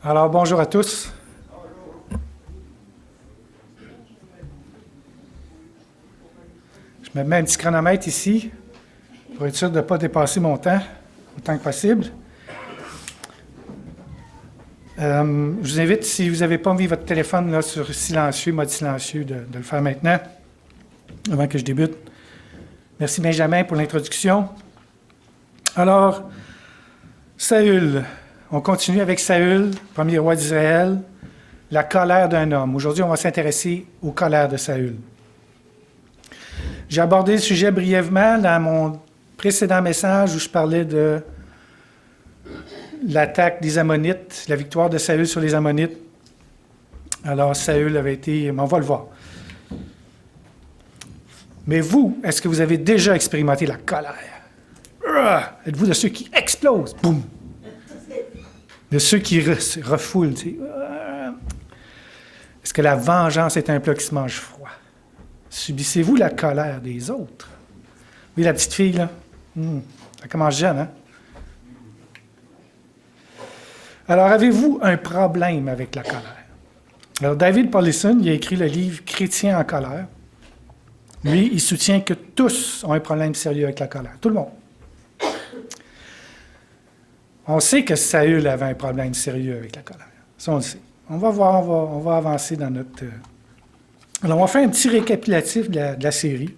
Alors, bonjour à tous. Je me mets un petit chronomètre ici pour être sûr de ne pas dépasser mon temps autant que possible. Je vous invite, si vous n'avez pas mis votre téléphone là, sur silencieux, mode silencieux, de le faire maintenant, avant que je débute. Merci Benjamin pour l'introduction. Alors, Saül. On continue avec Saül, premier roi d'Israël, la colère d'un homme. Aujourd'hui, on va s'intéresser aux colères de Saül. J'ai abordé le sujet brièvement dans mon précédent message où je parlais de l'attaque des Ammonites, la victoire de Saül sur les Ammonites. Alors, Saül avait été... On va le voir. Mais vous, est-ce que vous avez déjà expérimenté la colère? Êtes-vous de ceux qui explosent? Boum! De ceux qui refoulent. Est-ce que la vengeance est un plat qui se mange froid? Subissez-vous la colère des autres? Oui, la petite fille, là. Elle commence jeune, hein? Alors, avez-vous un problème avec la colère? Alors, David Powlison, il a écrit le livre « Chrétien en colère ». Lui, il soutient que tous ont un problème sérieux avec la colère. Tout le monde. On sait que Saül avait un problème sérieux avec la colère. Ça, on le sait. On va voir, on va avancer dans notre... Alors, on va faire un petit récapitulatif de la série.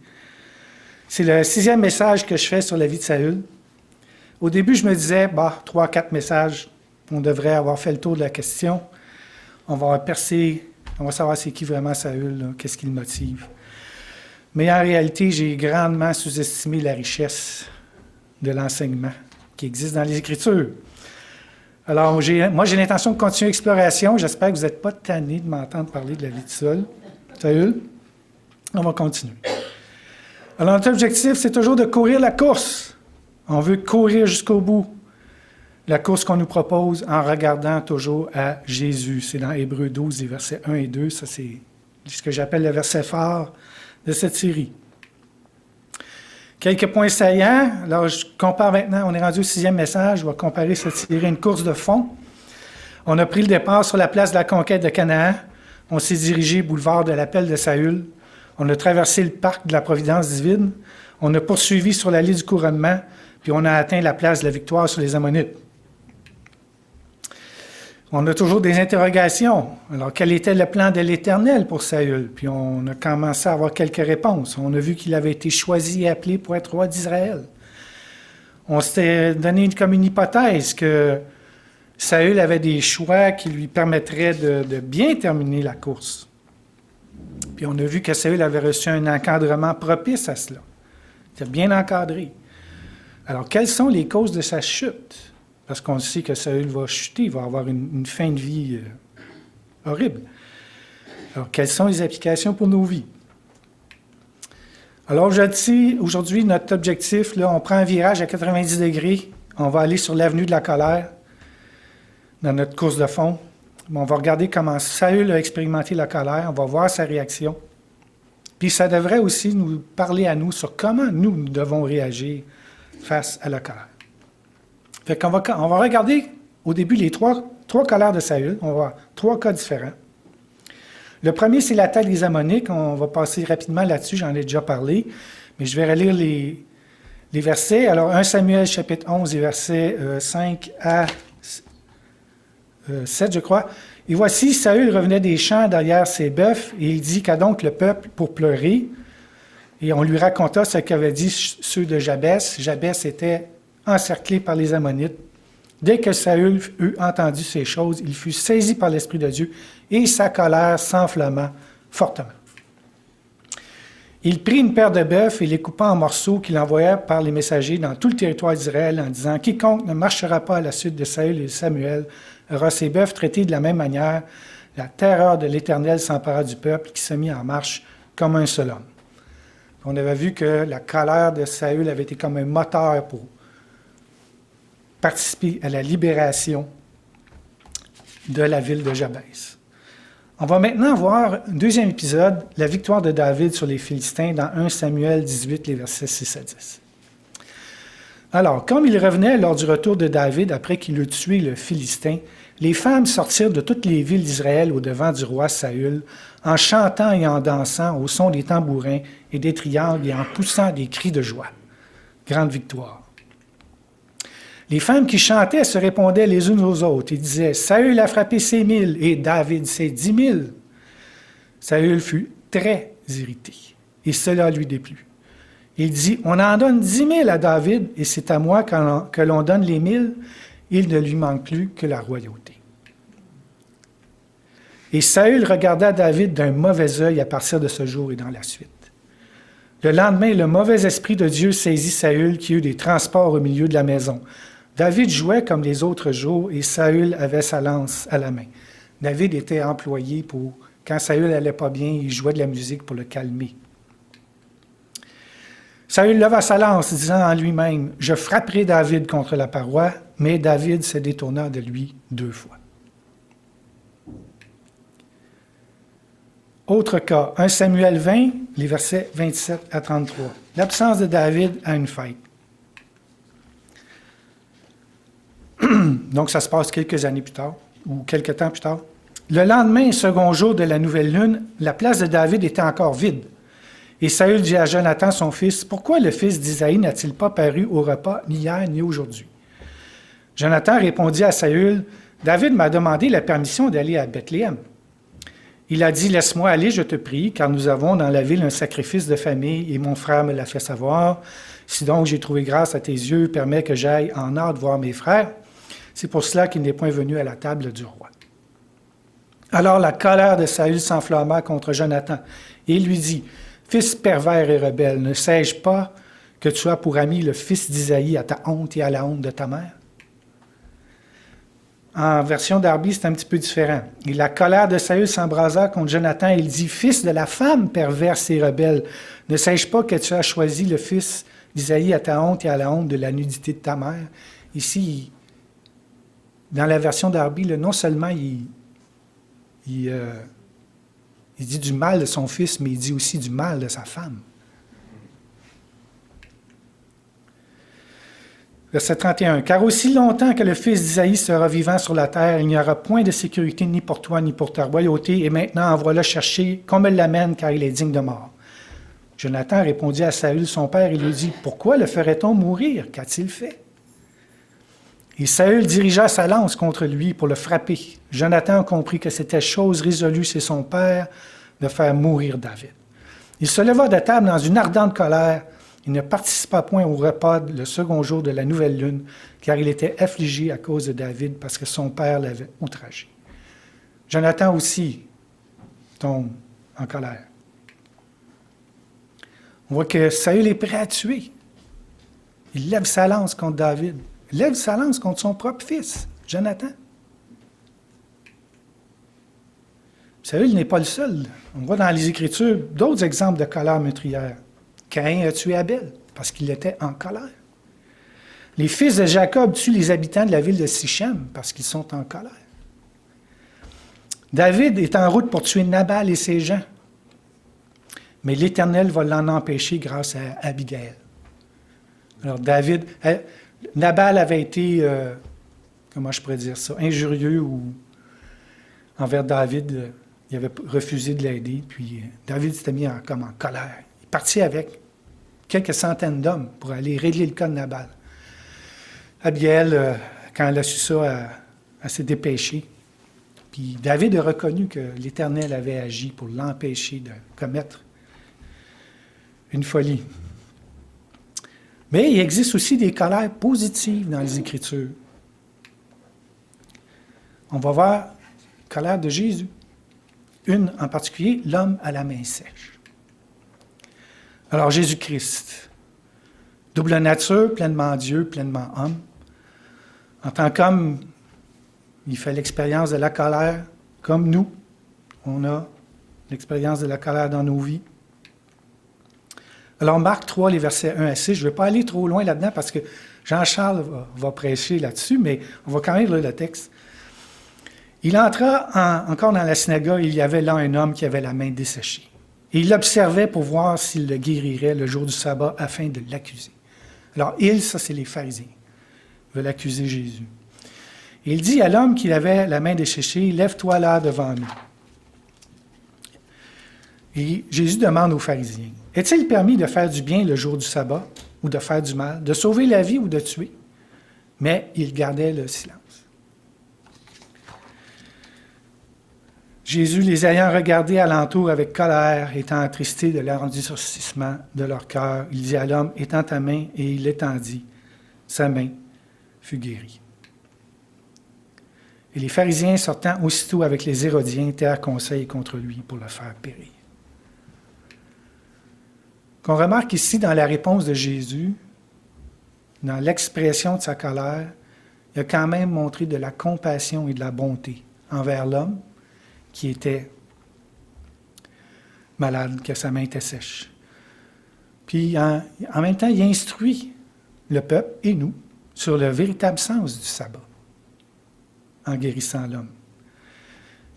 C'est le 6e message que je fais sur la vie de Saül. Au début, je me disais, 3-4 messages, on devrait avoir fait le tour de la question. On va percer, on va savoir c'est qui vraiment Saül, là, qu'est-ce qui le motive. Mais en réalité, j'ai grandement sous-estimé la richesse de l'enseignement qui existe dans les Écritures. Alors, moi, j'ai l'intention de continuer l'exploration. J'espère que vous n'êtes pas tannés de m'entendre parler de la vie de Saül. On va continuer. Alors, notre objectif, c'est toujours de courir la course. On veut courir jusqu'au bout. La course qu'on nous propose en regardant toujours à Jésus. C'est dans Hébreux 12, les versets 1 et 2. Ça, c'est ce que j'appelle le verset phare de cette série. Quelques points saillants. Alors, je compare maintenant, on est rendu au 6e message, je vais comparer cette série à une course de fond. On a pris le départ sur la place de la conquête de Canaan. On s'est dirigé boulevard de l'appel de Saül. On a traversé le parc de la providence divine. On a poursuivi sur l'allée du couronnement, puis on a atteint la place de la victoire sur les Ammonites. On a toujours des interrogations. Alors, quel était le plan de l'Éternel pour Saül? Puis on a commencé à avoir quelques réponses. On a vu qu'il avait été choisi et appelé pour être roi d'Israël. On s'était donné comme une hypothèse que Saül avait des choix qui lui permettraient de bien terminer la course. Puis on a vu que Saül avait reçu un encadrement propice à cela. Il était bien encadré. Alors, quelles sont les causes de sa chute? Parce qu'on sait que Saül va chuter, il va avoir une fin de vie horrible. Alors, quelles sont les applications pour nos vies? Alors, aujourd'hui, notre objectif, là, on prend un virage à 90 degrés. On va aller sur l'avenue de la colère dans notre course de fond. On va regarder comment Saül a expérimenté la colère. On va voir sa réaction. Puis, ça devrait aussi nous parler à nous sur comment nous devons réagir face à la colère. Fait qu'on va regarder au début les trois colères de Saül. On va voir 3 cas différents. Le premier, c'est l'attaque des Ammonites. On va passer rapidement là-dessus, j'en ai déjà parlé. Mais je vais relire les versets. Alors, 1 Samuel, chapitre 11, les versets 5 à 7, je crois. « Et voici, Saül revenait des champs derrière ses bœufs, et il dit, qu'a donc le peuple pour pleurer? Et on lui raconta ce qu'avaient dit ceux de Jabès. Jabès était encerclé par les Ammonites. Dès que Saül eut entendu ces choses, il fut saisi par l'Esprit de Dieu et sa colère s'enflamma fortement. Il prit une paire de bœufs et les coupa en morceaux qu'il envoya par les messagers dans tout le territoire d'Israël en disant « Quiconque ne marchera pas à la suite de Saül et de Samuel aura ses bœufs traités de la même manière. La terreur de l'Éternel s'empara du peuple qui se mit en marche comme un seul homme. » On avait vu que la colère de Saül avait été comme un moteur pour participer à la libération de la ville de Jabès. On va maintenant voir un deuxième épisode, la victoire de David sur les Philistins dans 1 Samuel 18, les versets 6 à 10. Alors, comme il revenait lors du retour de David après qu'il eut tué le Philistin, les femmes sortirent de toutes les villes d'Israël au-devant du roi Saül, en chantant et en dansant au son des tambourins et des triangles et en poussant des cris de joie. Grande victoire. Les femmes qui chantaient se répondaient les unes aux autres et disaient « Saül a frappé ses 1000 et David ses 10 000. » Saül fut très irrité et cela lui déplut. Il dit « On en donne 10 000 à David et c'est à moi que l'on donne les 1000. Il ne lui manque plus que la royauté. » Et Saül regarda David d'un mauvais œil à partir de ce jour et dans la suite. Le lendemain, le mauvais esprit de Dieu saisit Saül qui eut des transports au milieu de la maison. David jouait comme les autres jours et Saül avait sa lance à la main. David était employé pour, quand Saül n'allait pas bien, il jouait de la musique pour le calmer. Saül leva sa lance, disant en lui-même, « Je frapperai David contre la paroi. » Mais David se détourna de lui 2 fois. Autre cas, 1 Samuel 20, les versets 27 à 33. L'absence de David à une fête. Donc, ça se passe quelques années plus tard, ou quelques temps plus tard. Le lendemain, second jour de la nouvelle lune, la place de David était encore vide. Et Saül dit à Jonathan, son fils, « Pourquoi le fils d'Isaïe n'a-t-il pas paru au repas ni hier ni aujourd'hui? » Jonathan répondit à Saül, « David m'a demandé la permission d'aller à Bethléem. Il a dit, « Laisse-moi aller, je te prie, car nous avons dans la ville un sacrifice de famille, et mon frère me l'a fait savoir. Si donc j'ai trouvé grâce à tes yeux, permets que j'aille en hâte voir mes frères. C'est pour cela qu'il n'est point venu à la table du roi. » Alors la colère de Saül s'enflamma contre Jonathan, et il lui dit, « Fils pervers et rebelle, ne sais-je pas que tu as pour ami le fils d'Isaïe à ta honte et à la honte de ta mère? » En version Darby, c'est un petit peu différent. Et la colère de Saül s'embrasa contre Jonathan. Il dit, « Fils de la femme perverse et rebelle, ne sais-je pas que tu as choisi le fils d'Isaïe à ta honte et à la honte de la nudité de ta mère? » Ici, dans la version Darby, non seulement il dit du mal de son fils, mais il dit aussi du mal de sa femme. Verset 31. « Car aussi longtemps que le fils d'Isaïe sera vivant sur la terre, il n'y aura point de sécurité ni pour toi ni pour ta royauté, et maintenant envoie-le chercher qu'on me l'amène, car il est digne de mort. » Jonathan répondit à Saül, son père, et lui dit, « Pourquoi le ferait-on mourir? Qu'a-t-il fait? » Et Saül dirigea sa lance contre lui pour le frapper. Jonathan comprit que c'était chose résolue chez son père de faire mourir David. Il se leva de table dans une ardente colère. Il ne participa point au repas le second jour de la nouvelle lune, car il était affligé à cause de David parce que son père l'avait outragé. Jonathan aussi tombe en colère. On voit que Saül est prêt à tuer. Il lève sa lance contre David. Il lève sa lance contre son propre fils, Jonathan. Saül n'est pas le seul. On voit dans les Écritures d'autres exemples de colère meurtrière. Caïn a tué Abel parce qu'il était en colère. Les fils de Jacob tuent les habitants de la ville de Sichem parce qu'ils sont en colère. David est en route pour tuer Nabal et ses gens. Mais l'Éternel va l'en empêcher grâce à Abigail. Alors Nabal avait été, comment je pourrais dire ça, injurieux ou envers David. Il avait refusé de l'aider. Puis David s'était mis comme en colère. Il est parti avec quelques centaines d'hommes pour aller régler le cas de Nabal. Abigail, quand elle a su ça, elle s'est dépêchée. Puis David a reconnu que l'Éternel avait agi pour l'empêcher de commettre une folie. Mais il existe aussi des colères positives dans les Écritures. On va voir la colère de Jésus. Une en particulier, l'homme à la main sèche. Alors Jésus-Christ, double nature, pleinement Dieu, pleinement homme. En tant qu'homme, il fait l'expérience de la colère comme nous. On a l'expérience de la colère dans nos vies. Alors, Marc 3, les versets 1 à 6, je ne vais pas aller trop loin là-dedans parce que Jean-Charles va prêcher là-dessus, mais on va quand même lire le texte. Il entra encore dans la synagogue, il y avait là un homme qui avait la main desséchée. Et il l'observait pour voir s'il le guérirait le jour du sabbat afin de l'accuser. Alors, ça, c'est les pharisiens. Ils veulent accuser Jésus. Et il dit à l'homme qui avait la main desséchée, « Lève-toi là devant nous. » Et Jésus demande aux pharisiens, « Est-il permis de faire du bien le jour du sabbat ou de faire du mal, de sauver la vie ou de tuer? » Mais ils gardaient le silence. Jésus, les ayant regardés alentour avec colère, étant attristé de leur endurcissement de leur cœur, il dit à l'homme, « Étends ta main, et il l'étendit. Sa main fut guérie. » Et les pharisiens, sortant aussitôt avec les Hérodiens, tinrent conseil contre lui pour le faire périr. Qu'on remarque ici dans la réponse de Jésus, dans l'expression de sa colère, il a quand même montré de la compassion et de la bonté envers l'homme qui était malade, que sa main était sèche. Puis en même temps, il instruit le peuple et nous sur le véritable sens du sabbat en guérissant l'homme.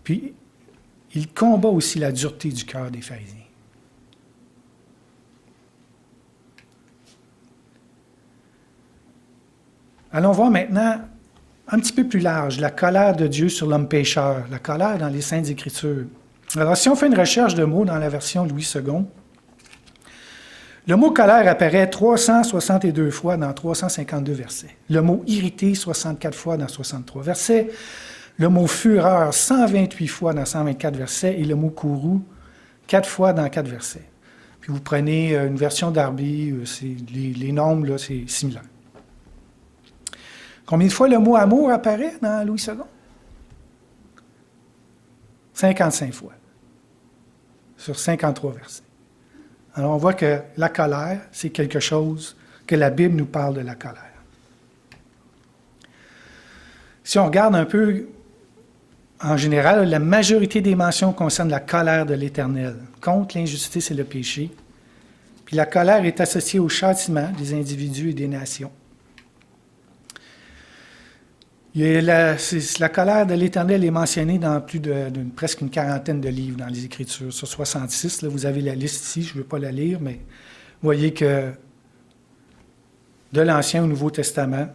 Puis il combat aussi la dureté du cœur des pharisiens. Allons voir maintenant un petit peu plus large, la colère de Dieu sur l'homme pécheur, la colère dans les Saintes Écritures. Alors, si on fait une recherche de mots dans la version Louis II, le mot colère apparaît 362 fois dans 352 versets. Le mot irrité, 64 fois dans 63 versets. Le mot fureur, 128 fois dans 124 versets. Et le mot courroux, 4 fois dans 4 versets. Puis vous prenez une version d'Arby, les nombres, là, c'est similaire. Combien de fois le mot amour apparaît dans Louis II? 55 fois, sur 53 versets. Alors on voit que la colère, c'est quelque chose que la Bible nous parle de la colère. Si on regarde un peu, en général, la majorité des mentions concernent la colère de l'Éternel contre l'injustice et le péché. Puis la colère est associée au châtiment des individus et des nations. La colère de l'Éternel est mentionnée dans presque une quarantaine de livres dans les Écritures. Sur 66, là, vous avez la liste ici, je ne veux pas la lire, mais vous voyez que de l'Ancien au Nouveau Testament.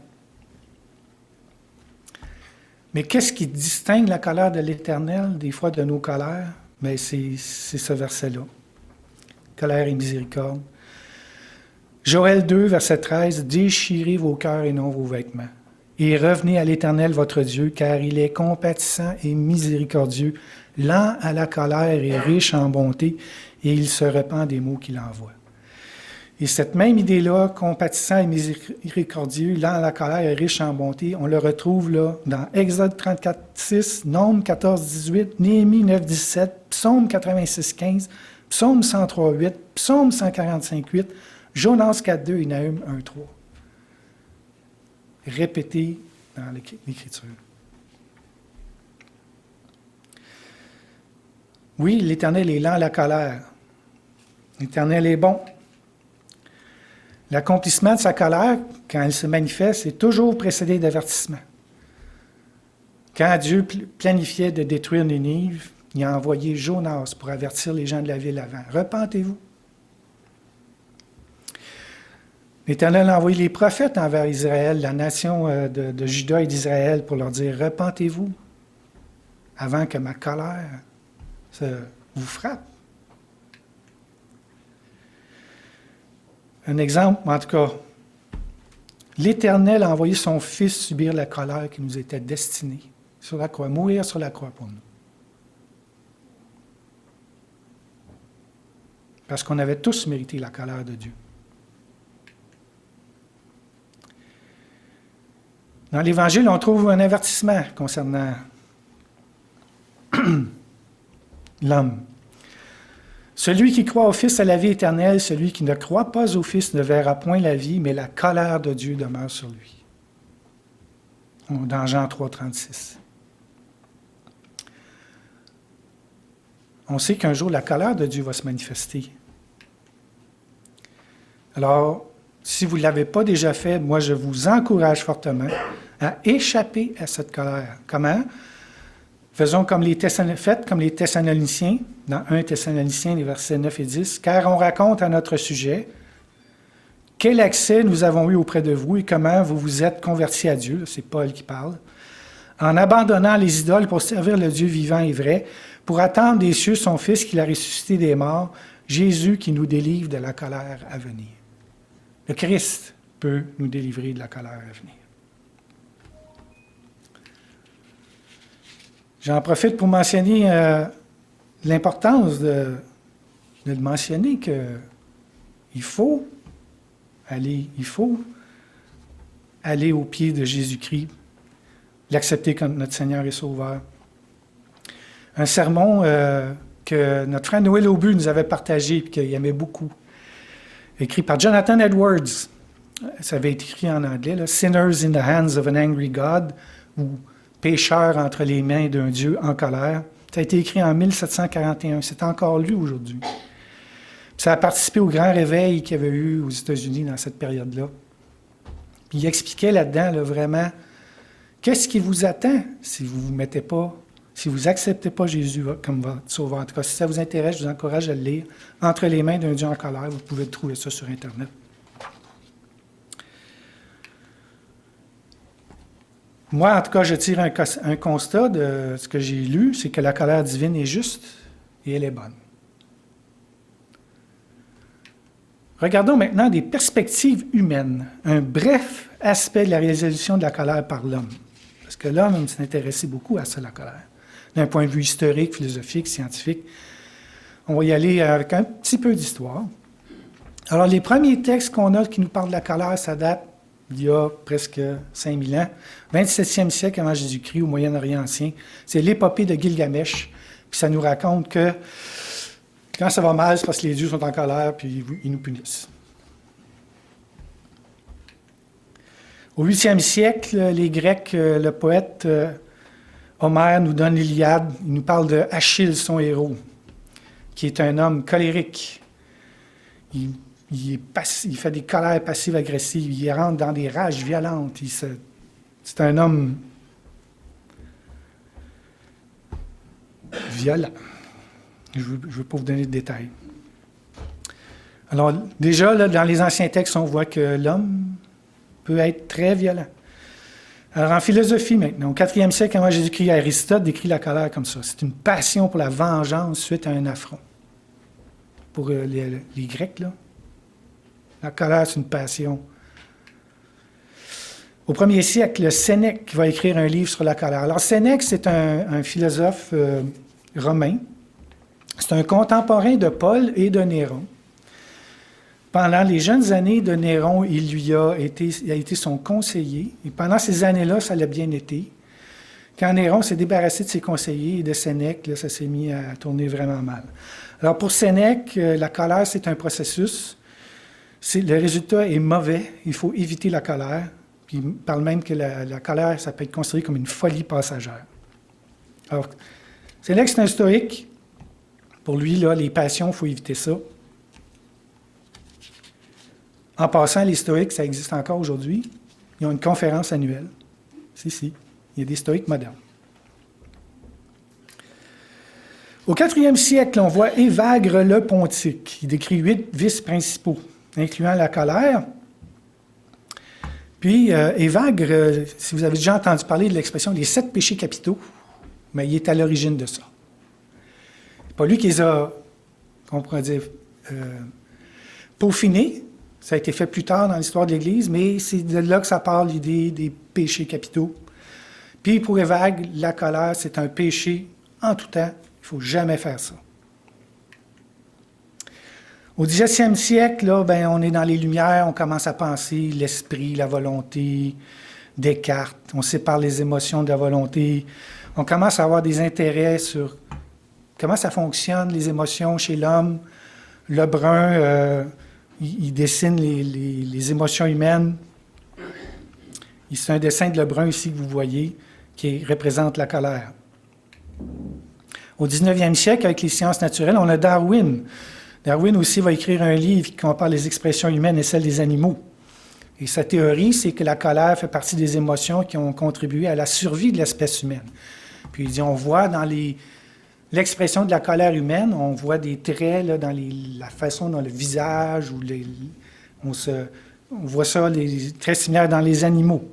Mais qu'est-ce qui distingue la colère de l'Éternel des fois de nos colères? Bien, c'est ce verset-là. Colère et miséricorde. Joël 2, verset 13, « Déchirez vos cœurs et non vos vêtements. Et revenez à l'Éternel votre Dieu, car il est compatissant et miséricordieux, lent à la colère et riche en bonté, et il se repent des maux qu'il envoie. » Et cette même idée-là, compatissant et miséricordieux, lent à la colère et riche en bonté, on le retrouve là dans Exode 34, 6, Nombre 14, 18, Néhémie 9, 17, Psaume 86, 15, Psaume 103, 8, Psaume 145, 8, Jonas 4, 2 et Nahum 1, 3. Répété dans l'Écriture. Oui, l'Éternel est lent à la colère. L'Éternel est bon. L'accomplissement de sa colère, quand elle se manifeste, est toujours précédé d'avertissement. Quand Dieu planifiait de détruire Ninive, il a envoyé Jonas pour avertir les gens de la ville avant. Repentez-vous. L'Éternel a envoyé les prophètes envers Israël, la nation de Juda et d'Israël, pour leur dire « Repentez-vous avant que ma colère vous frappe. » Un exemple, en tout cas, l'Éternel a envoyé son Fils subir la colère qui nous était destinée sur la croix, mourir sur la croix pour nous. Parce qu'on avait tous mérité la colère de Dieu. Dans l'Évangile, on trouve un avertissement concernant l'homme. Celui qui croit au Fils a la vie éternelle, celui qui ne croit pas au Fils ne verra point la vie, mais la colère de Dieu demeure sur lui. Dans Jean 3, 36. On sait qu'un jour, la colère de Dieu va se manifester. Alors, si vous ne l'avez pas déjà fait, moi, je vous encourage fortement à échapper à cette colère. Comment? Faites comme les Thessaloniciens, dans 1 Thessaloniciens, les versets 9 et 10, « Car on raconte à notre sujet Quel accès nous avons eu auprès de vous et comment vous vous êtes convertis à Dieu? C'est Paul qui parle. En abandonnant les idoles pour servir le Dieu vivant et vrai, pour attendre des cieux son Fils qu'il a ressuscité des morts, Jésus qui nous délivre de la colère à venir. Le Christ peut nous délivrer de la colère à venir. J'en profite pour mentionner l'importance de mentionner qu'il faut aller au pied de Jésus-Christ, l'accepter comme notre Seigneur et Sauveur. Un sermon que notre frère Noël Aubu nous avait partagé et qu'il aimait beaucoup, écrit par Jonathan Edwards. Ça avait été écrit en anglais, là, « Sinners in the hands of an angry God » ou « Pécheurs entre les mains d'un Dieu en colère ». Ça a été écrit en 1741. C'est encore lu aujourd'hui. Ça a participé au grand réveil qu'il y avait eu aux États-Unis dans cette période-là. Puis il expliquait là-dedans, là, vraiment, qu'est-ce qui vous attend si vous n'acceptez pas Jésus comme votre sauveur. En tout cas, si ça vous intéresse, je vous encourage à le lire. « Entre les mains d'un Dieu en colère », vous pouvez trouver ça sur Internet. Moi, en tout cas, je tire un constat de ce que j'ai lu, c'est que la colère divine est juste et elle est bonne. Regardons maintenant des perspectives humaines, un bref aspect de la résolution de la colère par l'homme. Parce que l'homme s'est intéressé beaucoup à ça, la colère. D'un point de vue historique, philosophique, scientifique. On va y aller avec un petit peu d'histoire. Alors, les premiers textes qu'on a qui nous parlent de la colère, ça date d'il y a presque 5000 ans, 27e siècle avant Jésus-Christ, au Moyen-Orient ancien. C'est l'épopée de Gilgamesh. Puis ça nous raconte que quand ça va mal, c'est parce que les dieux sont en colère puis ils nous punissent. Au 8e siècle, les Grecs, le poète Homère nous donne l'Iliade. Il nous parle de Achille, son héros, qui est un homme colérique. Il fait des colères passives-agressives. Il rentre dans des rages violentes. C'est un homme violent. Je ne veux pas vous donner de détails. Alors, déjà, là, dans les anciens textes, on voit que l'homme peut être très violent. Alors, en philosophie maintenant, au 4e siècle avant Jésus-Christ, Aristote décrit la colère comme ça. C'est une passion pour la vengeance suite à un affront. Pour les Grecs, là. La colère, c'est une passion. Au 1er siècle, Sénèque va écrire un livre sur la colère. Alors, Sénèque, c'est un philosophe romain. C'est un contemporain de Paul et de Néron. Pendant les jeunes années de Néron, il a été son conseiller. Et pendant ces années-là, ça l'a bien été. Quand Néron s'est débarrassé de ses conseillers et de Sénèque, là, ça s'est mis à tourner vraiment mal. Alors, pour Sénèque, la colère, c'est un processus. Le résultat est mauvais. Il faut éviter la colère. Puis il parle même que la colère, ça peut être considéré comme une folie passagère. Alors, Sénèque, c'est un stoïque. Pour lui, là, les passions, il faut éviter ça. En passant, les stoïques, ça existe encore aujourd'hui. Ils ont une conférence annuelle. Si. Il y a des stoïques modernes. Au 4e siècle, on voit Évagre le Pontique. Il décrit 8 vices principaux, incluant la colère. Puis, Évagre, si vous avez déjà entendu parler de l'expression « les 7 péchés capitaux », mais il est à l'origine de ça. C'est pas lui qui les a, on pourrait dire, peaufinés. Ça a été fait plus tard dans l'histoire de l'Église, mais c'est de là que ça part l'idée des péchés capitaux. Puis, pour Évagre, la colère, c'est un péché en tout temps. Il ne faut jamais faire ça. Au 17e siècle, là, on est dans les Lumières, on commence à penser l'esprit, la volonté, Descartes, on sépare les émotions de la volonté, on commence à avoir des intérêts sur comment ça fonctionne, les émotions chez l'homme. Lebrun, il dessine les émotions humaines. C'est un dessin de Lebrun ici que vous voyez, qui représente la colère. Au 19e siècle, avec les sciences naturelles, on a Darwin. Darwin aussi va écrire un livre qui compare les expressions humaines et celles des animaux. Et sa théorie, c'est que la colère fait partie des émotions qui ont contribué à la survie de l'espèce humaine. Puis il dit, on voit dans l'expression de la colère humaine, on voit des traits là, dans la façon dont le visage, On voit ça très similaire dans les animaux.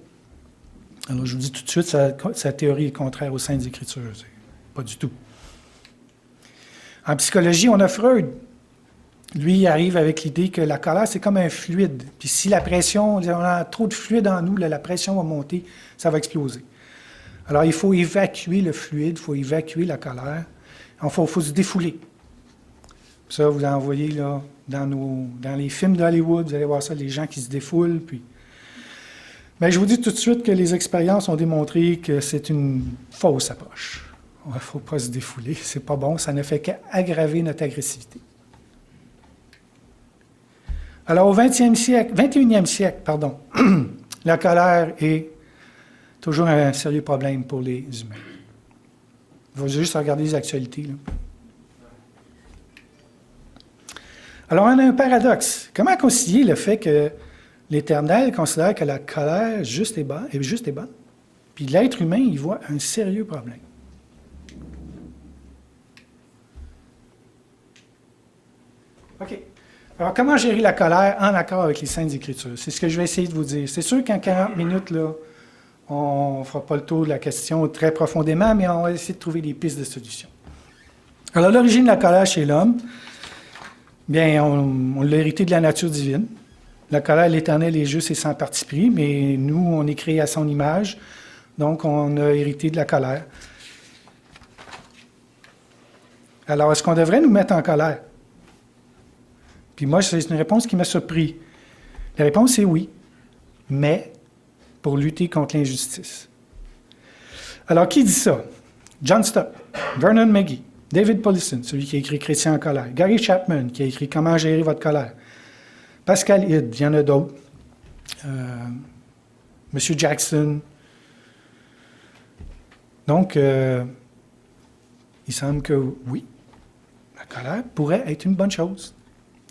Alors, je vous dis tout de suite, sa théorie est contraire aux Saintes Écritures. Pas du tout. En psychologie, on a Freud. Lui, il arrive avec l'idée que la colère, c'est comme un fluide. Puis si la pression, on a trop de fluide en nous, la pression va monter, ça va exploser. Alors, il faut évacuer le fluide, il faut évacuer la colère. Il faut se défouler. Ça, vous en voyez là, dans les films d'Hollywood, vous allez voir ça, les gens qui se défoulent. Puis... Mais je vous dis tout de suite que les expériences ont démontré que c'est une fausse approche. Il ne faut pas se défouler, c'est pas bon, ça ne fait qu'aggraver notre agressivité. Alors, au 21e siècle, la colère est toujours un sérieux problème pour les humains. Vous allez juste regarder les actualités. Là. Alors, on a un paradoxe. Comment concilier le fait que l'Éternel considère que la colère est juste et bonne, puis l'être humain y voit un sérieux problème? OK. Alors, comment gérer la colère en accord avec les Saintes Écritures? C'est ce que je vais essayer de vous dire. C'est sûr qu'en 40 minutes, là, on ne fera pas le tour de la question très profondément, mais on va essayer de trouver des pistes de solution. Alors, l'origine de la colère chez l'homme, bien, on l'a hérité de la nature divine. La colère de l'Éternel est juste et sans parti pris, mais nous, on est créés à son image, donc on a hérité de la colère. Alors, est-ce qu'on devrait nous mettre en colère? Puis moi, c'est une réponse qui m'a surpris. La réponse est oui, mais pour lutter contre l'injustice. Alors, qui dit ça? John Stott, Vernon McGee, David Powlison, celui qui a écrit Chrétien en colère, Gary Chapman, qui a écrit Comment gérer votre colère, Pascal Hyde, il y en a d'autres, M. Jackson. Donc, il semble que oui, la colère pourrait être une bonne chose.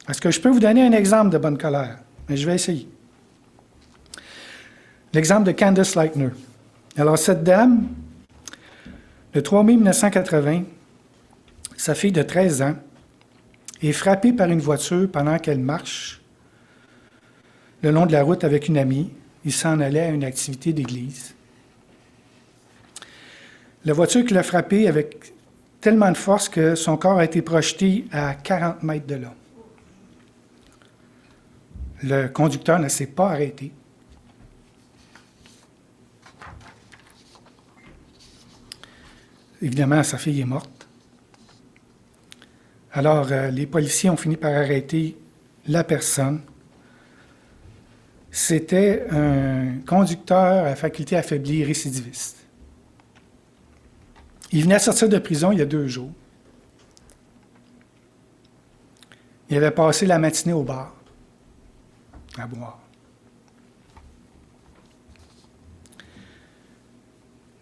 Est-ce que je peux vous donner un exemple de bonne colère? Mais je vais essayer. L'exemple de Candace Lightner. Alors, cette dame, le 3 mai 1980, sa fille de 13 ans est frappée par une voiture pendant qu'elle marche le long de la route avec une amie. Il s'en allait à une activité d'église. La voiture qui l'a frappée avec tellement de force que son corps a été projeté à 40 mètres de là. Le conducteur ne s'est pas arrêté. Évidemment, sa fille est morte. Alors, les policiers ont fini par arrêter la personne. C'était un conducteur à faculté affaiblie récidiviste. Il venait de sortir de prison il y a 2 jours. Il avait passé la matinée au bar à boire.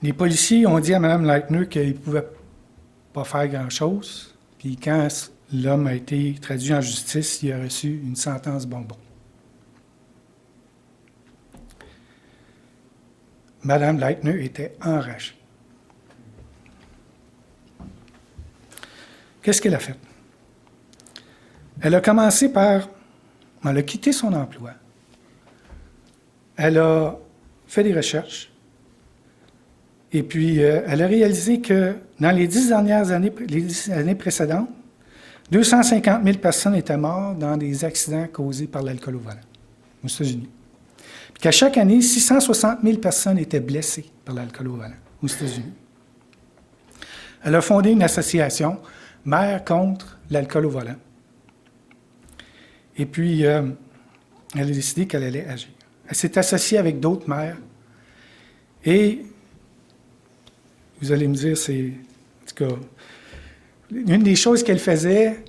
Les policiers ont dit à Mme Lightner qu'il ne pouvait pas faire grand-chose. Puis quand l'homme a été traduit en justice, il a reçu une sentence bonbon. Mme Lightner était enragée. Qu'est-ce qu'elle a fait? Elle a commencé par... Elle a quitté son emploi. Elle a fait des recherches. Et puis, elle a réalisé que dans les 10 années précédentes, 250 000 personnes étaient mortes dans des accidents causés par l'alcool au volant aux États-Unis. Puis qu'à chaque année, 660 000 personnes étaient blessées par l'alcool au volant aux États-Unis. Elle a fondé une association, Mères contre l'alcool au volant. Et puis, elle a décidé qu'elle allait agir. Elle s'est associée avec d'autres mères. Et, vous allez me dire, c'est... En tout cas, une des choses qu'elle faisait,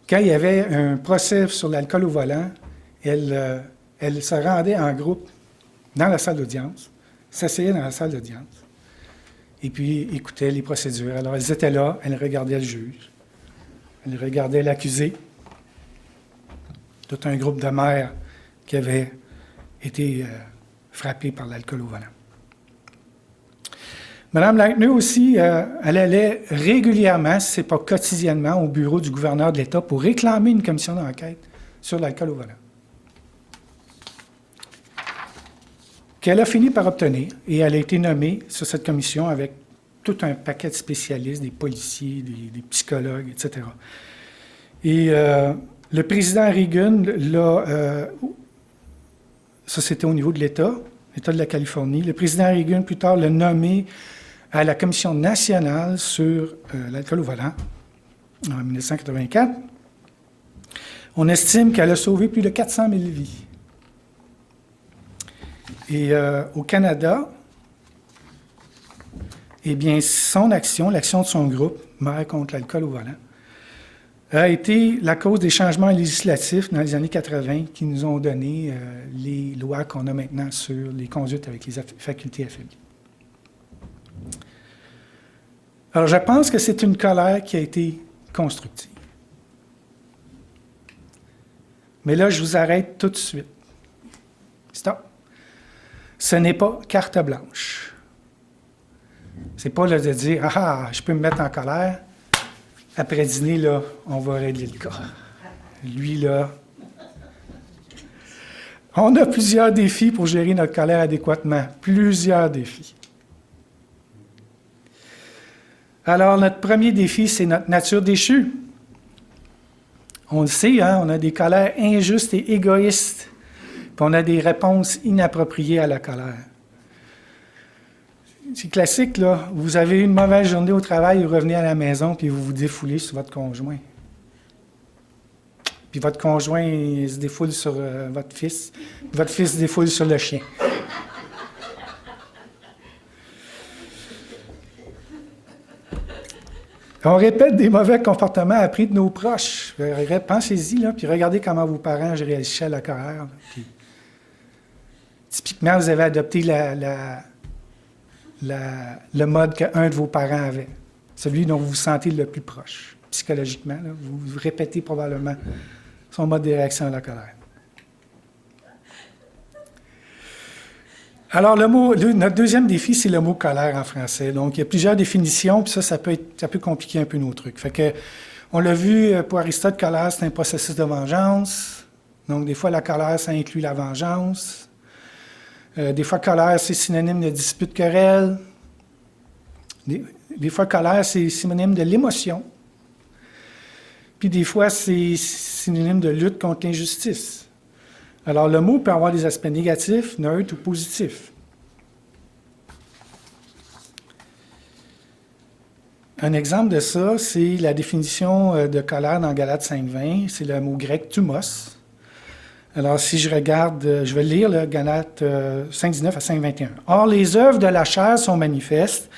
quand il y avait un procès sur l'alcool au volant, elle se rendait en groupe dans la salle d'audience, s'asseyait dans la salle d'audience, et puis écoutait les procédures. Alors, elles étaient là, elles regardaient le juge, elles regardaient l'accusé, tout un groupe de mères qui avaient été frappées par l'alcool au volant. Mme Lightner aussi, elle allait régulièrement, si ce n'est pas quotidiennement, au bureau du gouverneur de l'État pour réclamer une commission d'enquête sur l'alcool au volant. qu'elle a fini par obtenir, et elle a été nommée sur cette commission avec tout un paquet de spécialistes, des policiers, des psychologues, etc. Et le président Reagan ça c'était au niveau de l'État de la Californie. Le président Reagan, plus tard, l'a nommé à la Commission nationale sur l'alcool au volant en 1984. On estime qu'elle a sauvé plus de 400 000 vies. Et au Canada, eh bien, son action, l'action de son groupe, Mères contre l'alcool au volant, a été la cause des changements législatifs dans les années 80 qui nous ont donné les lois qu'on a maintenant sur les conduites avec les facultés affaiblies. Alors, je pense que c'est une colère qui a été constructive. Mais là, je vous arrête tout de suite. Stop. Ce n'est pas carte blanche. C'est pas là de dire « Ah, je peux me mettre en colère. Après dîner, là, on va régler le cas. » Lui, là... On a plusieurs défis pour gérer notre colère adéquatement. Plusieurs défis. Alors, notre premier défi, c'est notre nature déchue. On le sait, hein, on a des colères injustes et égoïstes, puis on a des réponses inappropriées à la colère. C'est classique, là. Vous avez eu une mauvaise journée au travail, vous revenez à la maison, puis vous vous défoulez sur votre conjoint. Puis votre conjoint il se défoule sur votre fils, puis votre fils se défoule sur le chien. On répète des mauvais comportements appris de nos proches. Pensez-y, là, puis regardez comment vos parents réagissaient à la colère. Puis, typiquement, vous avez adopté le mode qu'un de vos parents avait, celui dont vous vous sentez le plus proche, psychologiquement. Là, vous répétez probablement son mode de réaction à la colère. Alors, notre deuxième défi, c'est le mot « colère » en français. Donc, il y a plusieurs définitions, puis ça peut compliquer un peu nos trucs. Fait que, on l'a vu, pour Aristote, colère, c'est un processus de vengeance. Donc, des fois, la colère, ça inclut la vengeance. Des fois, colère, c'est synonyme de dispute, querelle. Des fois, colère, c'est synonyme de l'émotion. Puis, des fois, c'est synonyme de lutte contre l'injustice. Alors, le mot peut avoir des aspects négatifs, neutres ou positifs. Un exemple de ça, c'est la définition de colère dans Galates 5.20. C'est le mot grec « thumos ». Alors, si je regarde, je vais lire le Galates 5.19 à 5.21. « Or, les œuvres de la chair sont manifestes,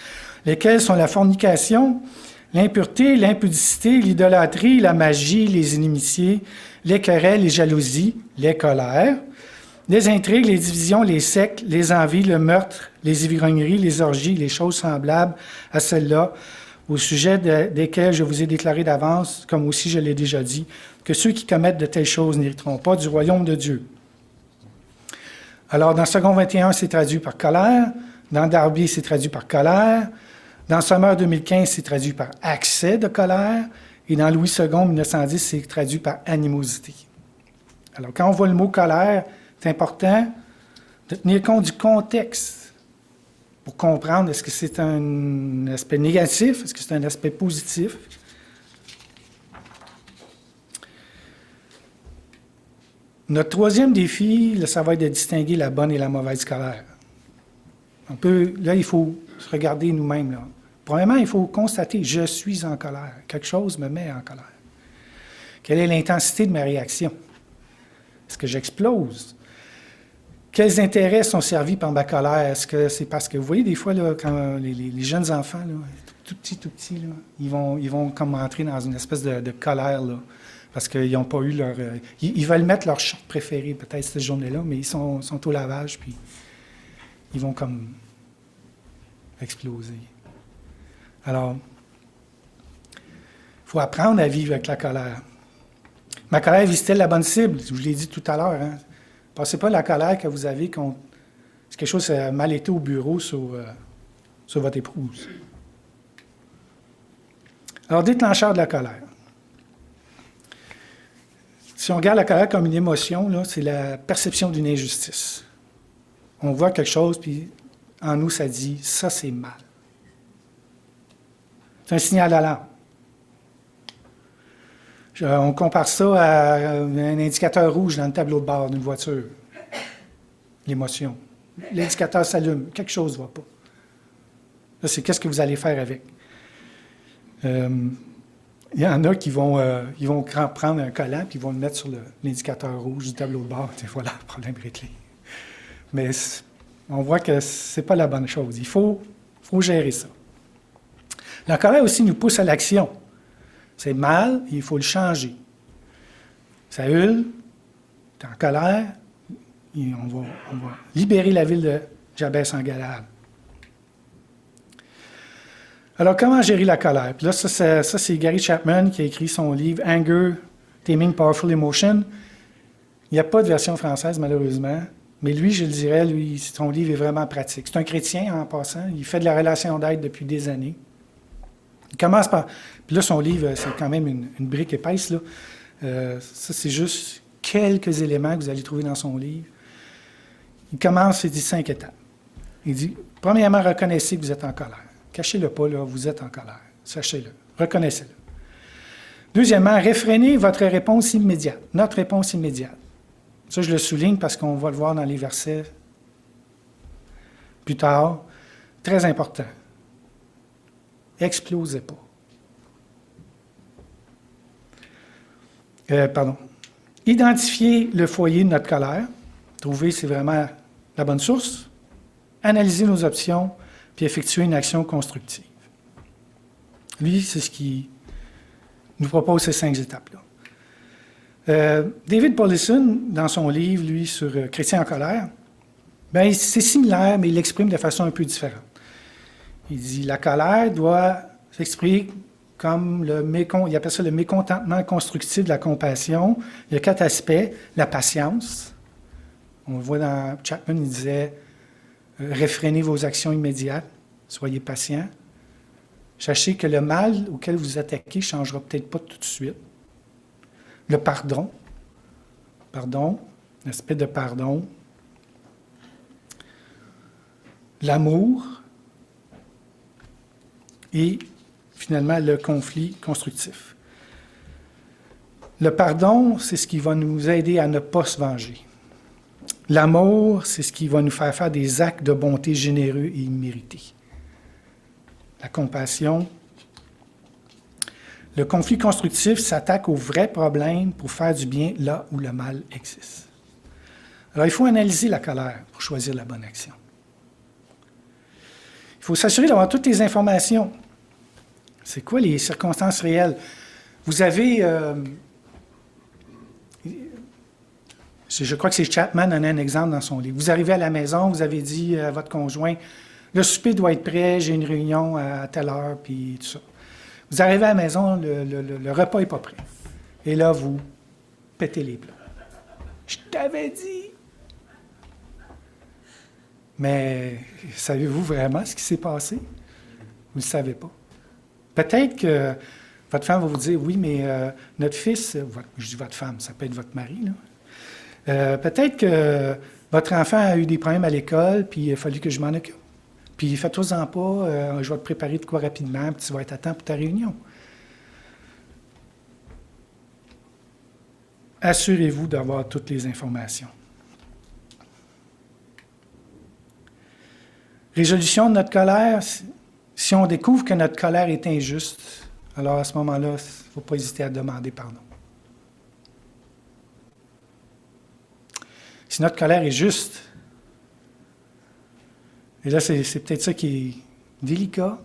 lesquelles sont la fornication, l'impureté, l'impudicité, l'idolâtrie, la magie, les inimitiés, les querelles, les jalousies, les colères, les intrigues, les divisions, les sectes, les envies, le meurtre, les ivrogneries, les orgies, les choses semblables à celles-là, au sujet desquelles je vous ai déclaré d'avance, comme aussi je l'ai déjà dit, que ceux qui commettent de telles choses n'hériteront pas du royaume de Dieu. » Alors, dans Second 21, c'est traduit par colère. Dans Darby, c'est traduit par colère. Dans Sommer 2015, c'est traduit par accès de colère. Et dans Louis II, 1910, c'est traduit par animosité. Alors, quand on voit le mot colère, c'est important de tenir compte du contexte pour comprendre est-ce que c'est un aspect négatif, est-ce que c'est un aspect positif. Notre troisième défi, ça va être de distinguer la bonne et la mauvaise colère. Là, il faut se regarder nous-mêmes, là. Premièrement, il faut constater, je suis en colère. Quelque chose me met en colère. Quelle est l'intensité de ma réaction? Est-ce que j'explose? Quels intérêts sont servis par ma colère? Est-ce que c'est parce que, vous voyez, des fois, là, quand les jeunes enfants, là, tout petits, là, ils vont comme entrer dans une espèce de colère, là, parce qu'ils n'ont pas eu leur... ils veulent mettre leur short préféré, peut-être, cette journée-là, mais ils sont au lavage, puis ils vont comme exploser. Alors, il faut apprendre à vivre avec la colère. Ma colère vise-t-elle la bonne cible? Je vous l'ai dit tout à l'heure. Hein? Pensez pas la colère que vous avez contre c'est quelque chose qui a mal été au bureau sur votre épouse. Alors, déclencheur de la colère. Si on regarde la colère comme une émotion, là, c'est la perception d'une injustice. On voit quelque chose, puis en nous, ça dit, ça c'est mal. C'est un signal d'alarme. On compare ça à un indicateur rouge dans le tableau de bord d'une voiture. L'émotion. L'indicateur s'allume, quelque chose ne va pas. Là, c'est qu'est-ce que vous allez faire avec. Il y en a qui vont prendre un collant puis ils vont le mettre sur l'indicateur rouge du tableau de bord. Et voilà, problème réglé. Mais on voit que ce n'est pas la bonne chose. Il faut gérer ça. La colère aussi nous pousse à l'action. C'est mal, il faut le changer. Saül, tu es en colère, et on va libérer la ville de Jabès en Galade. Alors, comment gérer la colère? Puis là, ça c'est Gary Chapman qui a écrit son livre « Anger, Taming Powerful Emotion ». Il n'y a pas de version française, malheureusement. Mais lui, je le dirais, son livre est vraiment pratique. C'est un chrétien, en passant. Il fait de la relation d'aide depuis des années. Il commence par... Puis là, son livre, c'est quand même une brique épaisse, là. Ça, c'est juste quelques éléments que vous allez trouver dans son livre. Il commence, il dit 5 étapes. Il dit, premièrement, reconnaissez que vous êtes en colère. Cachez-le pas, là, vous êtes en colère. Sachez-le. Reconnaissez-le. Deuxièmement, réfrénez votre réponse immédiate. Notre réponse immédiate. Ça, je le souligne parce qu'on va le voir dans les versets plus tard. Très important. Explosez pas. Identifiez le foyer de notre colère. Trouver, c'est vraiment la bonne source. Analyser nos options, puis effectuer une action constructive. Lui, c'est ce qui nous propose ces 5 étapes-là. David Paulison, dans son livre, lui, sur Chrétien en colère, bien, c'est similaire, mais il l'exprime de façon un peu différente. Il dit, la colère doit s'exprimer comme il appelle ça le mécontentement constructif de la compassion. Il y a 4 aspects. La patience. On le voit dans Chapman, il disait, réfrénez vos actions immédiates, soyez patient. Sachez que le mal auquel vous attaquez ne changera peut-être pas tout de suite. Le pardon, l'aspect de pardon. L'amour. Et finalement, le conflit constructif. Le pardon, c'est ce qui va nous aider à ne pas se venger. L'amour, c'est ce qui va nous faire des actes de bonté généreux et immérités. La compassion. Le conflit constructif s'attaque aux vrais problèmes pour faire du bien là où le mal existe. Alors, il faut analyser la colère pour choisir la bonne action. Il faut s'assurer d'avoir toutes les informations. C'est quoi les circonstances réelles? Vous avez... je crois que c'est Chapman donne un exemple dans son livre. Vous arrivez à la maison, vous avez dit à votre conjoint, le souper doit être prêt, j'ai une réunion à telle heure, puis tout ça. Vous arrivez à la maison, le repas n'est pas prêt. Et là, vous pétez les plombs. Je t'avais dit! Mais savez-vous vraiment ce qui s'est passé? Vous ne le savez pas. Peut-être que votre femme va vous dire, oui, mais notre fils, je dis votre femme, ça peut être votre mari, là. Peut-être que votre enfant a eu des problèmes à l'école, puis il a fallu que je m'en occupe. Puis faites-vous-en pas, je vais te préparer de quoi rapidement, puis tu vas être à temps pour ta réunion. Assurez-vous d'avoir toutes les informations. Résolution de notre colère, si on découvre que notre colère est injuste, alors à ce moment-là, il ne faut pas hésiter à demander pardon. Si notre colère est juste, et là, c'est peut-être ça qui est délicat,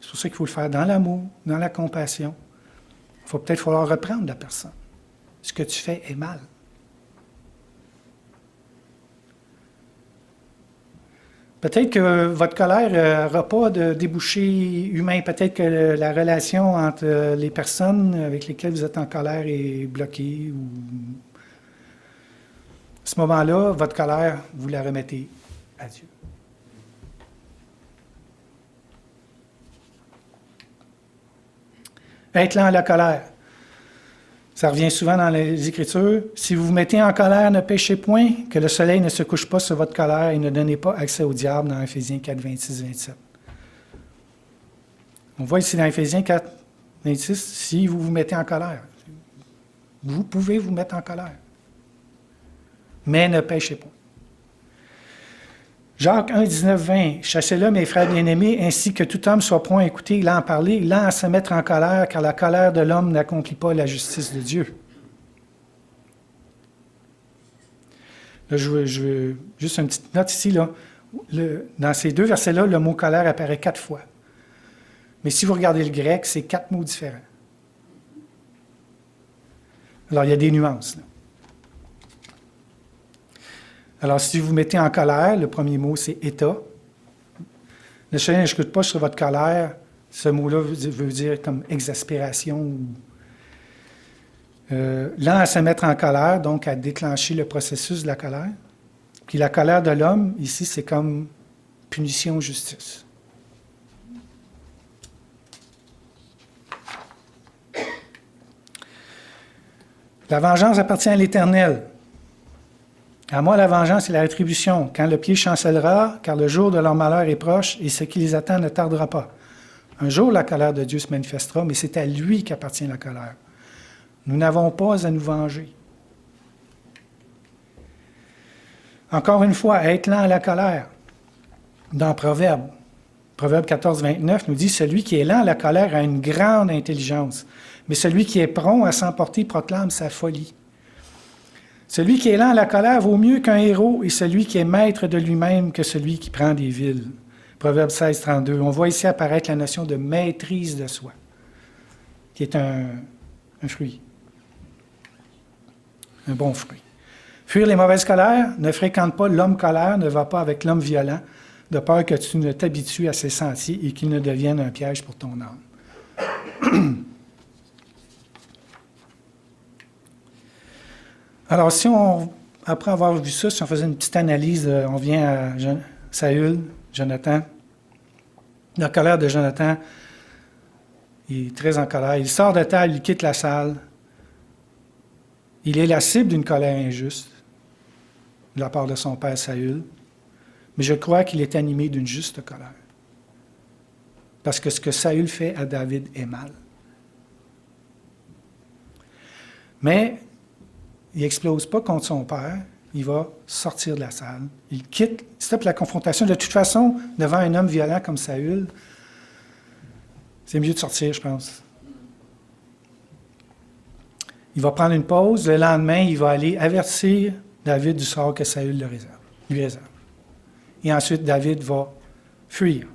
c'est pour ça qu'il faut le faire dans l'amour, dans la compassion. Il va peut-être falloir reprendre la personne. Ce que tu fais est mal. Peut-être que votre colère n'aura pas de débouché humain. Peut-être que la relation entre les personnes avec lesquelles vous êtes en colère est bloquée. Ou... À ce moment-là, votre colère, vous la remettez à Dieu. Être lent à la colère. Ça revient souvent dans les Écritures. Si vous vous mettez en colère, ne péchez point, que le soleil ne se couche pas sur votre colère et ne donnez pas accès au diable dans Éphésiens 4, 26, 27. On voit ici dans Éphésiens 4, 26, si vous vous mettez en colère. Vous pouvez vous mettre en colère. Mais ne péchez pas. Jacques 1, 19, 20. Chassez-le, mes frères bien-aimés, ainsi que tout homme soit prompt à écouter, lent à parler, lent à se mettre en colère, car la colère de l'homme n'accomplit pas la justice de Dieu. Là, je veux juste une petite note ici. Là. Dans ces deux versets-là, le mot colère apparaît 4 fois. Mais si vous regardez le grec, c'est 4 mots différents. Alors, il y a des nuances. Là. Alors, si vous mettez en colère, le premier mot, c'est « état ». Le soleil ne se couche pas sur votre colère. Ce mot-là veut dire comme exaspération. Lent à se mettre en colère, donc à déclencher le processus de la colère. Puis la colère de l'homme, ici, c'est comme punition, justice. La vengeance appartient à l'Éternel. À moi, la vengeance et la rétribution, quand le pied chancellera, car le jour de leur malheur est proche, et ce qui les attend ne tardera pas. Un jour, la colère de Dieu se manifestera, mais c'est à lui qu'appartient la colère. Nous n'avons pas à nous venger. Encore une fois, être lent à la colère. Dans Proverbe 14, 29 nous dit « Celui qui est lent à la colère a une grande intelligence, mais celui qui est prompt à s'emporter proclame sa folie. » Celui qui est lent à la colère vaut mieux qu'un héros, et celui qui est maître de lui-même que celui qui prend des villes. Proverbe 16, 32. On voit ici apparaître la notion de maîtrise de soi, qui est un fruit, un bon fruit. Fuir les mauvaises colères, ne fréquente pas l'homme colère, ne va pas avec l'homme violent, de peur que tu ne t'habitues à ses sentiers et qu'il ne devienne un piège pour ton âme. Alors, si après avoir vu ça, si on faisait une petite analyse, on vient à Saül, Jonathan. La colère de Jonathan, il est très en colère. Il sort de table, il quitte la salle. Il est la cible d'une colère injuste de la part de son père Saül. Mais je crois qu'il est animé d'une juste colère. Parce que ce que Saül fait à David est mal. Mais il n'explose pas contre son père, il va sortir de la salle. Il quitte, stoppe la confrontation. De toute façon, devant un homme violent comme Saül, c'est mieux de sortir, je pense. Il va prendre une pause. Le lendemain, il va aller avertir David du sort que Saül lui réserve. Et ensuite, David va fuir.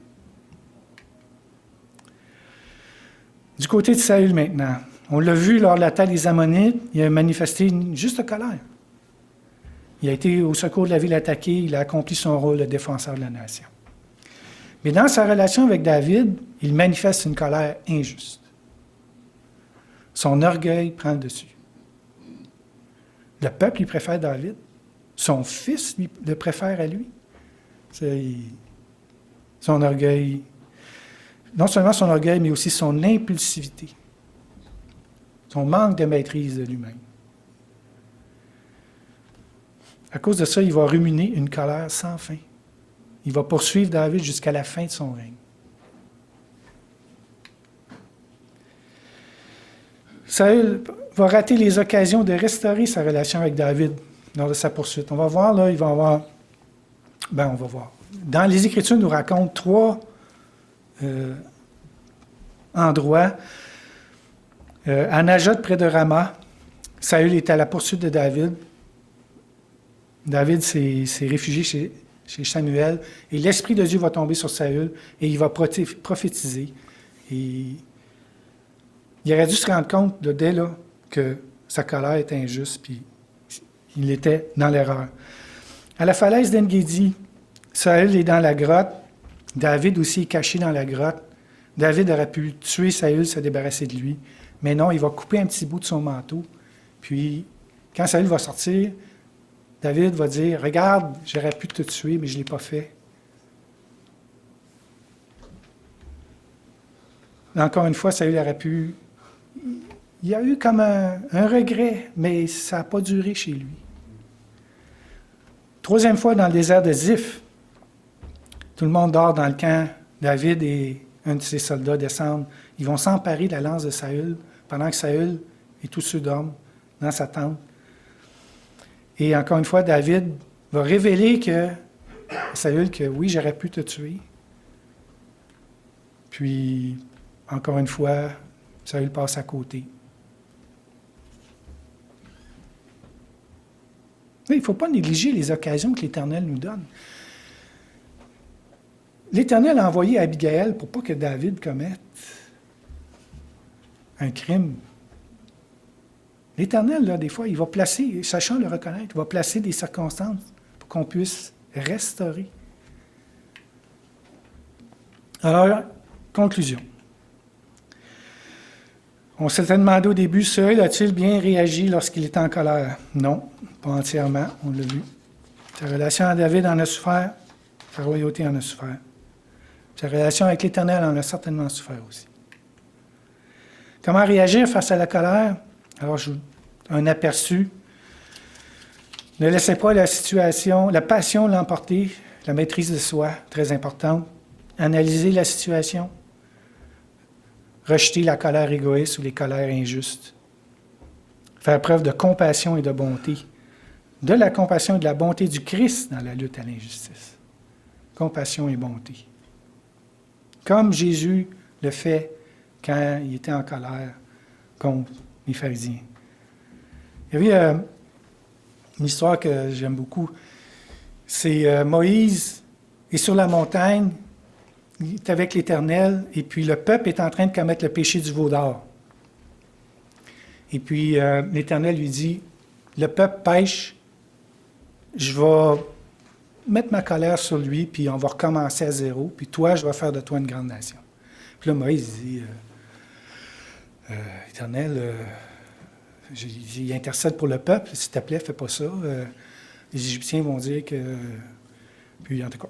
Du côté de Saül maintenant, on l'a vu lors de l'attaque des Ammonites, il a manifesté une juste colère. Il a été au secours de la ville attaquée, il a accompli son rôle de défenseur de la nation. Mais dans sa relation avec David, il manifeste une colère injuste. Son orgueil prend le dessus. Le peuple, il préfère David. Son fils le préfère à lui. Son orgueil, non seulement son orgueil, mais aussi son impulsivité. Son manque de maîtrise de lui-même. À cause de ça, il va ruminer une colère sans fin. Il va poursuivre David jusqu'à la fin de son règne. Saül va rater les occasions de restaurer sa relation avec David lors de sa poursuite. On va voir, là, on va voir. Dans les Écritures, nous racontent 3 endroits. À Najot, près de Rama, Saül est à la poursuite de David. David s'est réfugié chez Samuel, et l'Esprit de Dieu va tomber sur Saül, et il va prophétiser. Et il aurait dû se rendre compte, dès là, que sa colère était injuste, puis il était dans l'erreur. À la falaise d'En-Guédi, Saül est dans la grotte, David aussi est caché dans la grotte. David aurait pu tuer Saül, se débarrasser de lui, mais non, il va couper un petit bout de son manteau, puis quand Saül va sortir, David va dire « Regarde, j'aurais pu te tuer, mais je ne l'ai pas fait. » Encore une fois, Saül aurait pu il y a eu comme un regret, mais ça n'a pas duré chez lui. Troisième fois dans le désert de Ziph, tout le monde dort dans le camp. David et un de ses soldats descendent. Ils vont s'emparer de la lance de Saül pendant que Saül et tous ceux dorment dans sa tente. Et encore une fois, David va révéler à Saül que oui, j'aurais pu te tuer. Puis, encore une fois, Saül passe à côté. Mais il ne faut pas négliger les occasions que l'Éternel nous donne. L'Éternel a envoyé Abigail pour pas que David commette un crime. L'Éternel, là, des fois, il va placer, sachant le reconnaître, il va placer des circonstances pour qu'on puisse restaurer. Alors, conclusion. On s'était demandé au début, Saül a-t-il bien réagi lorsqu'il était en colère? Non, pas entièrement, on l'a vu. Sa relation à David en a souffert, sa royauté en a souffert. Sa relation avec l'Éternel en a certainement souffert aussi. Comment réagir face à la colère? Alors, un aperçu. Ne laissez pas la situation, la passion l'emporter, la maîtrise de soi, très importante. Analyser la situation. Rejeter la colère égoïste ou les colères injustes. Faire preuve de compassion et de bonté. De la compassion et de la bonté du Christ dans la lutte à l'injustice. Compassion et bonté. Comme Jésus le fait quand il était en colère contre les pharisiens. Il y avait une histoire que j'aime beaucoup. C'est Moïse est sur la montagne, il est avec l'Éternel, et puis le peuple est en train de commettre le péché du veau d'or. Et puis l'Éternel lui dit, le peuple pêche, je vais mettre ma colère sur lui, puis on va recommencer à zéro, puis toi, je vais faire de toi une grande nation. Puis là, Moïse dit, Éternel, il intercède pour le peuple, s'il te plaît, fais pas ça. Les Égyptiens vont dire que... Puis, en tout cas.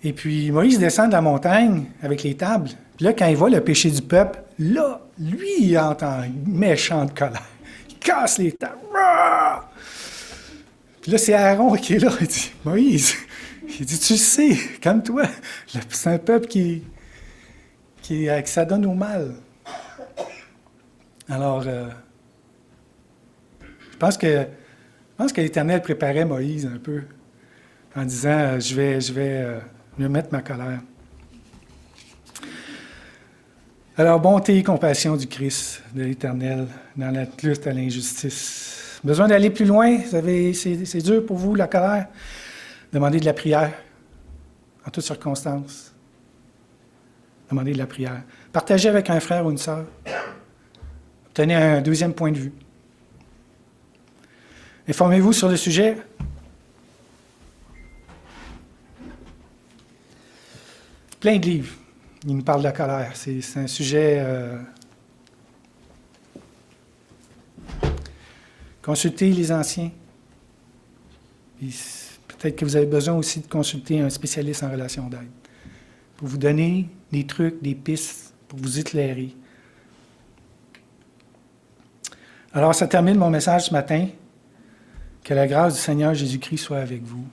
Et puis, Moïse descend de la montagne avec les tables. Puis là, quand il voit le péché du peuple, là, lui, il entend une méchante colère. Il casse les tables. Puis là, c'est Aaron qui est là. Il dit, Moïse, il dit, tu le sais, calme-toi. C'est un peuple qui s'adonne au mal. Alors, je pense que l'Éternel préparait Moïse un peu en disant, je vais mettre ma colère. Alors, bonté et compassion du Christ, de l'Éternel, dans la lutte à l'injustice. Besoin d'aller plus loin? C'est dur pour vous, la colère? Demandez de la prière, en toutes circonstances. Demandez de la prière. Partagez avec un frère ou une sœur. Obtenez un deuxième point de vue. Informez-vous sur le sujet. Plein de livres. Il nous parle de la colère. C'est un sujet... Consultez les anciens. Peut-être que vous avez besoin aussi de consulter un spécialiste en relations d'aide pour vous donner des trucs, des pistes, pour vous éclairer. Alors, ça termine mon message ce matin. Que la grâce du Seigneur Jésus-Christ soit avec vous.